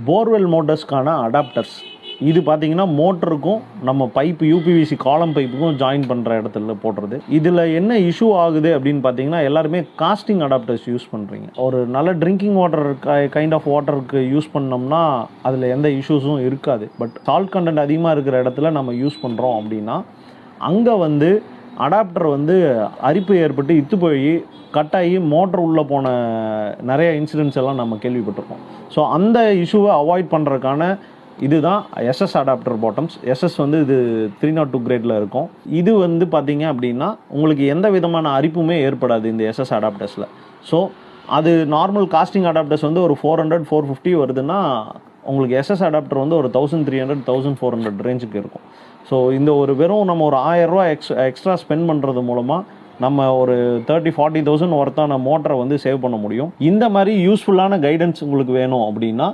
Borewell மோட்டர்ஸ்க்கான adapters. இது பார்த்தீங்கன்னா மோட்டருக்கும் நம்ம பைப்பு யூபிவிசி காலம் பைப்புக்கும் ஜாயின் பண்ணுற இடத்துல போடுறது. இதில் என்ன இஷ்யூ ஆகுது அப்படின்னு பார்த்தீங்கன்னா, எல்லாருமே காஸ்டிங் அடாப்டர்ஸ் யூஸ் பண்ணுறீங்க. ஒரு நல்ல ட்ரிங்கிங் வாட்டர் கைண்ட் ஆஃப் வாட்டருக்கு யூஸ் பண்ணோம்னா அதில் எந்த இஷ்யூஸும் இருக்காது. பட் சால்ட் கண்டென்ட் அதிகமாக இருக்கிற இடத்துல நம்ம யூஸ் பண்ணுறோம் அப்படின்னா அங்கே வந்து அடாப்டர் வந்து அரிப்பு ஏற்பட்டு இத்து போய் கட்டாகி மோட்டர் உள்ளே போன நிறைய இன்சிடென்ட்ஸ் எல்லாம் நம்ம கேள்விப்பட்டிருக்கோம். ஸோ அந்த இஷ்யூவை அவாய்ட் பண்ணுறதுக்கான இதுதான் எஸ்எஸ் அடாப்டர் பாட்டம்ஸ். எஸ்எஸ் வந்து இது 302 கிரேடில் இருக்கும். இது வந்து பார்த்தீங்க அப்படின்னா உங்களுக்கு எந்த விதமான அரிப்புமே ஏற்படாது இந்த எஸ்எஸ் அடாப்டர்ஸில். ஸோ அது நார்மல் காஸ்டிங் அடாப்டர்ஸ் வந்து ஒரு 400 450 வருதுன்னா உங்களுக்கு எஸ்எஸ் அடாப்டர் வந்து ஒரு 1300 1400 ரேஞ்சுக்கு இருக்கும். ஸோ இந்த ஒரு வெறும் நம்ம ஒரு 1000 ரூபா எக்ஸ்ட்ரா ஸ்பெண்ட் பண்ணுறது மூலமாக நம்ம ஒரு 30,000-40,000 ஒர்த்தான மோட்டரை வந்து சேவ் பண்ண முடியும். இந்த மாதிரி யூஸ்ஃபுல்லான கைடன்ஸ் உங்களுக்கு வேணும் அப்படின்னா